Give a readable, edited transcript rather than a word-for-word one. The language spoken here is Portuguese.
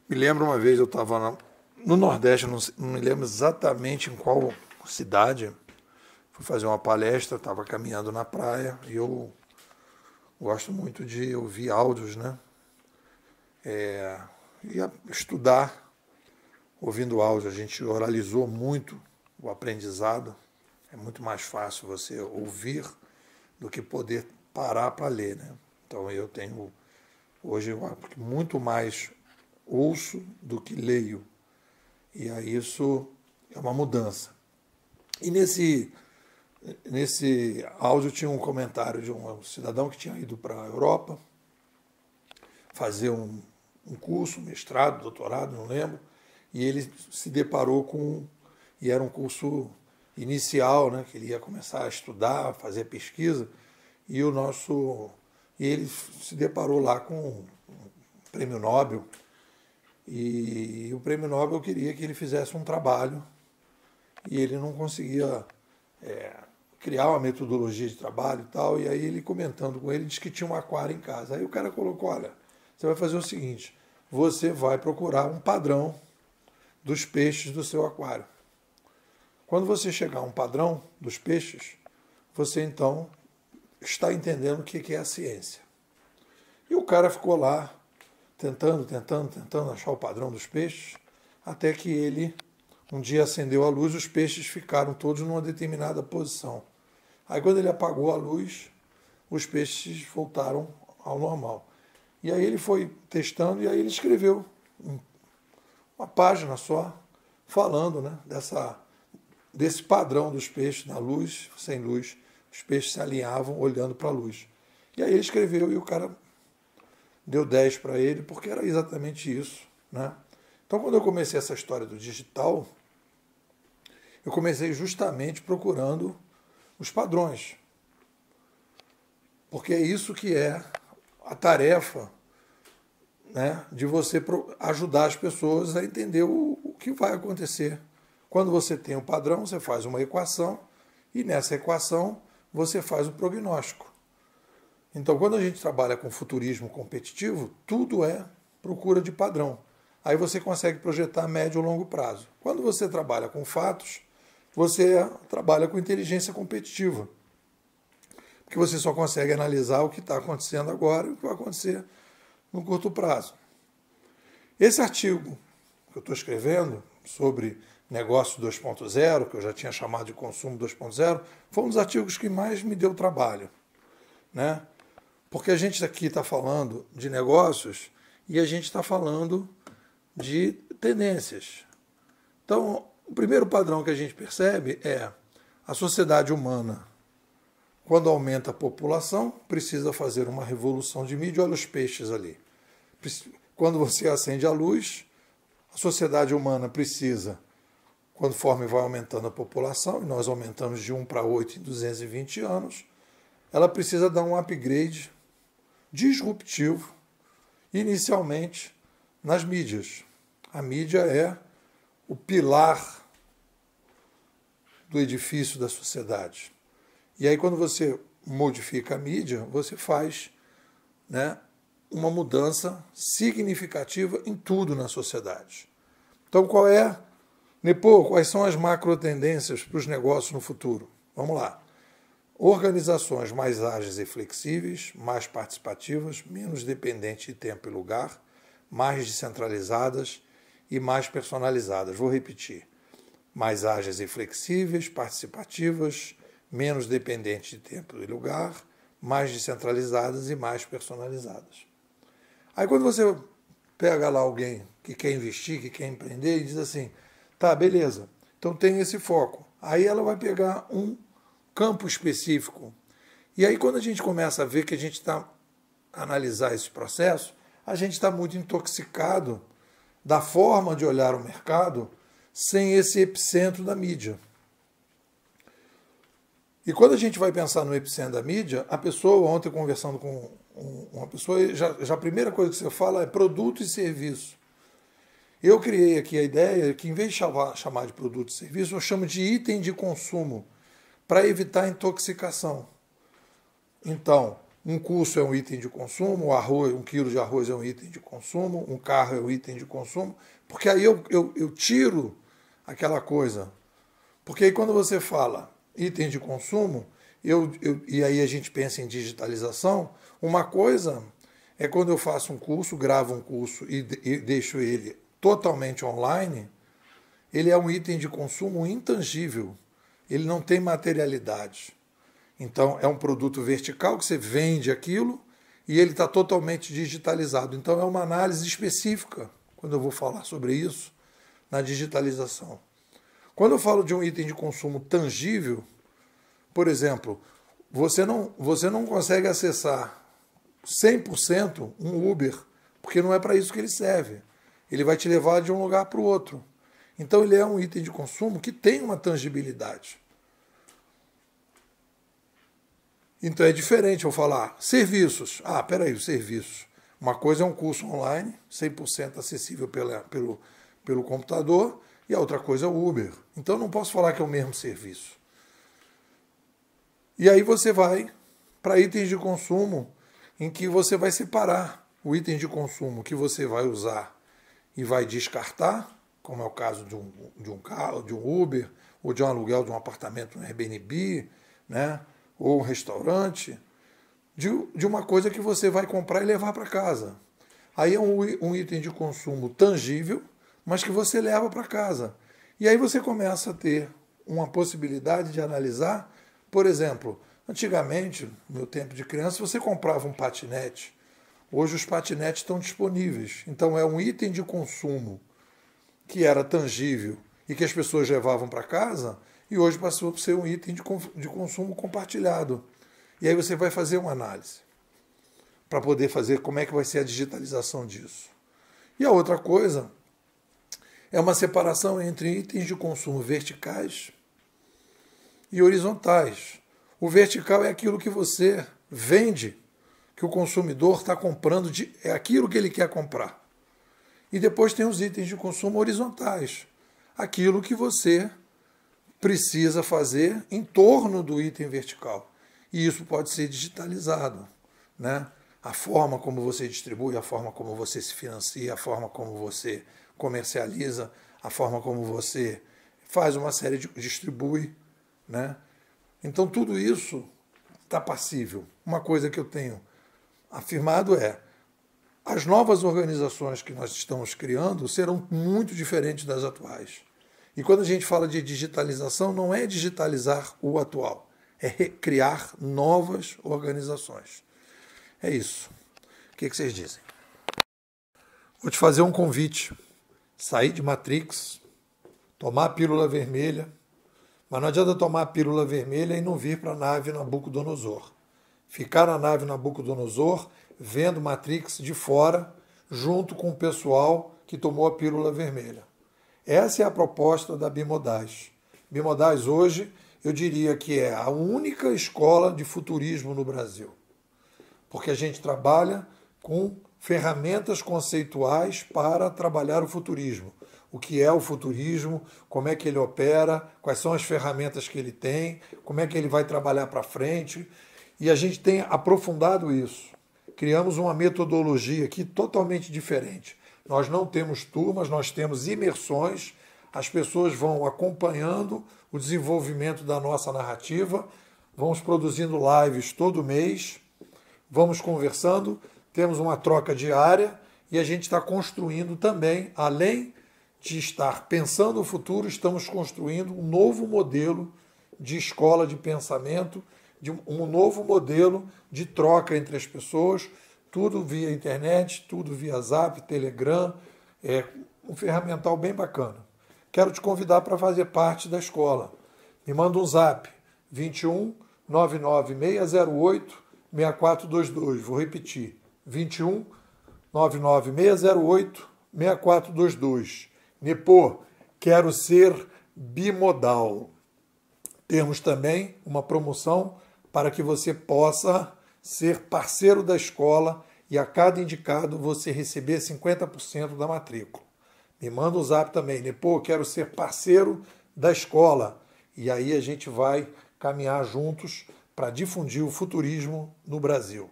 Me lembro uma vez eu estava no Nordeste, não me lembro exatamente em qual cidade, fui fazer uma palestra, estava caminhando na praia e eu gosto muito de ouvir áudios, né? E estudar ouvindo áudio. A gente oralizou muito o aprendizado. É muito mais fácil você ouvir do que poder parar para ler, né? Então eu tenho hoje muito mais ouço do que leio. E aí isso é uma mudança. E nesse áudio tinha um comentário de um cidadão que tinha ido para a Europa fazer um curso, mestrado, doutorado, não lembro, e ele se deparou e era um curso inicial, né, que ele ia começar a estudar, fazer pesquisa, e ele se deparou lá com um prêmio Nobel, e o prêmio Nobel queria que ele fizesse um trabalho, e ele não conseguia criar uma metodologia de trabalho e tal, e aí ele comentando com ele, disse que tinha um aquário em casa. Aí o cara colocou, olha, você vai fazer o seguinte, você vai procurar um padrão dos peixes do seu aquário. Quando você chegar a um padrão dos peixes, você então está entendendo o que é a ciência. E o cara ficou lá, tentando achar o padrão dos peixes, até que ele, um dia acendeu a luz, os peixes ficaram todos numa determinada posição. Aí quando ele apagou a luz, os peixes voltaram ao normal. E aí ele foi testando e aí ele escreveu uma página só, falando, né, desse padrão dos peixes, na luz, sem luz, os peixes se alinhavam olhando para a luz. E aí ele escreveu e o cara deu 10 para ele, porque era exatamente isso, né? Então, quando eu comecei essa história do digital, eu comecei justamente procurando os padrões. Porque é isso que é a tarefa, né, de você ajudar as pessoas a entender o que vai acontecer. Quando você tem um padrão, você faz uma equação e nessa equação você faz o prognóstico. Então, quando a gente trabalha com futurismo competitivo, tudo é procura de padrão. Aí você consegue projetar a médio ou longo prazo. Quando você trabalha com fatos, você trabalha com inteligência competitiva. Porque você só consegue analisar o que está acontecendo agora e o que vai acontecer no curto prazo. Esse artigo que eu estou escrevendo sobre negócio 2.0, que eu já tinha chamado de consumo 2.0, foi um dos artigos que mais me deu trabalho, né? Porque a gente aqui está falando de negócios e a gente está falando de tendências. Então, o primeiro padrão que a gente percebe é a sociedade humana, quando aumenta a população, precisa fazer uma revolução de mídia. Olha os peixes ali. Quando você acende a luz, a sociedade humana precisa, conforme vai aumentando a população, e nós aumentamos de 1 para 8 em 220 anos, ela precisa dar um upgrade disruptivo, inicialmente nas mídias. A mídia é o pilar do edifício da sociedade. E aí, quando você modifica a mídia, você faz, né, uma mudança significativa em tudo na sociedade. Então, quais são as macro tendências para os negócios no futuro? Vamos lá. Organizações mais ágeis e flexíveis, mais participativas, menos dependentes de tempo e lugar, mais descentralizadas e mais personalizadas. Vou repetir. Mais ágeis e flexíveis, participativas, menos dependentes de tempo e lugar, mais descentralizadas e mais personalizadas. Aí quando você pega lá alguém que quer investir, que quer empreender, e diz assim, tá, beleza, então tem esse foco. Aí ela vai pegar um campo específico. E aí quando a gente começa a ver que a gente está a analisar esse processo, a gente está muito intoxicado da forma de olhar o mercado sem esse epicentro da mídia. E quando a gente vai pensar no epicentro da mídia, a pessoa, ontem conversando com uma pessoa, já a primeira coisa que você fala é produto e serviço. Eu criei aqui a ideia que, em vez de chamar de produto e serviço, eu chamo de item de consumo, para evitar intoxicação. Então, Um curso é um item de consumo, o arroz, 1 quilo de arroz é um item de consumo, um carro é um item de consumo, porque aí eu tiro aquela coisa. Porque aí quando você fala item de consumo, e aí a gente pensa em digitalização, uma coisa é quando eu faço um curso, gravo um curso e deixo ele totalmente online, ele é um item de consumo intangível, ele não tem materialidade. Então, é um produto vertical que você vende aquilo e ele está totalmente digitalizado. Então, é uma análise específica, quando eu vou falar sobre isso, na digitalização. Quando eu falo de um item de consumo tangível, por exemplo, você não consegue acessar 100% um Uber, porque não é para isso que ele serve. Ele vai te levar de um lugar para o outro. Então, ele é um item de consumo que tem uma tangibilidade. Então é diferente eu falar serviços. Ah, peraí, serviços. Uma coisa é um curso online, 100% acessível pelo computador, e a outra coisa é o Uber. Então eu não posso falar que é o mesmo serviço. E aí você vai para itens de consumo em que você vai separar o item de consumo que você vai usar e vai descartar, como é o caso de um carro, de um Uber, ou de um aluguel de um apartamento no Airbnb, né? Ou um restaurante, de uma coisa que você vai comprar e levar para casa. Aí é um item de consumo tangível, mas que você leva para casa. E aí você começa a ter uma possibilidade de analisar, por exemplo, antigamente, no meu tempo de criança, você comprava um patinete. Hoje os patinetes estão disponíveis. Então é um item de consumo que era tangível e que as pessoas levavam para casa, e hoje passou a ser um item de consumo compartilhado. E aí você vai fazer uma análise para poder fazer como é que vai ser a digitalização disso. E a outra coisa é uma separação entre itens de consumo verticais e horizontais. O vertical é aquilo que você vende, que o consumidor está comprando, é aquilo que ele quer comprar. E depois tem os itens de consumo horizontais, aquilo que você precisa fazer em torno do item vertical. E isso pode ser digitalizado, né? A forma como você distribui, a forma como você se financia, a forma como você comercializa, a forma como você faz uma série de distribui, né? Então tudo isso está passível. Uma coisa que eu tenho afirmado é: as novas organizações que nós estamos criando serão muito diferentes das atuais. E quando a gente fala de digitalização, não é digitalizar o atual, é criar novas organizações. É isso. O que vocês dizem? Vou te fazer um convite. Sair de Matrix, tomar a pílula vermelha, mas não adianta tomar a pílula vermelha e não vir para a nave Nabucodonosor. Ficar na nave Nabucodonosor, vendo Matrix de fora, junto com o pessoal que tomou a pílula vermelha. Essa é a proposta da Bimodais. Bimodais hoje, eu diria que é a única escola de futurismo no Brasil. Porque a gente trabalha com ferramentas conceituais para trabalhar o futurismo. O que é o futurismo, como é que ele opera, quais são as ferramentas que ele tem, como é que ele vai trabalhar para frente. E a gente tem aprofundado isso. Criamos uma metodologia aqui totalmente diferente. Nós não temos turmas, nós temos imersões. As pessoas vão acompanhando o desenvolvimento da nossa narrativa. Vamos produzindo lives todo mês. Vamos conversando. Temos uma troca diária. E a gente está construindo também, além de estar pensando o futuro, estamos construindo um novo modelo de escola de pensamento, de um novo modelo de troca entre as pessoas, tudo via internet, tudo via Zap, Telegram, é um ferramental bem bacana. Quero te convidar para fazer parte da escola. Me manda um Zap, 21 99 608 6422. Vou repetir, 21 99 608 6422. Nepô, quero ser bimodal. Temos também uma promoção para que você possa ser parceiro da escola e a cada indicado você receber 50% da matrícula. Me manda o Zap também, Nepô, quero ser parceiro da escola. E aí a gente vai caminhar juntos para difundir o futurismo no Brasil.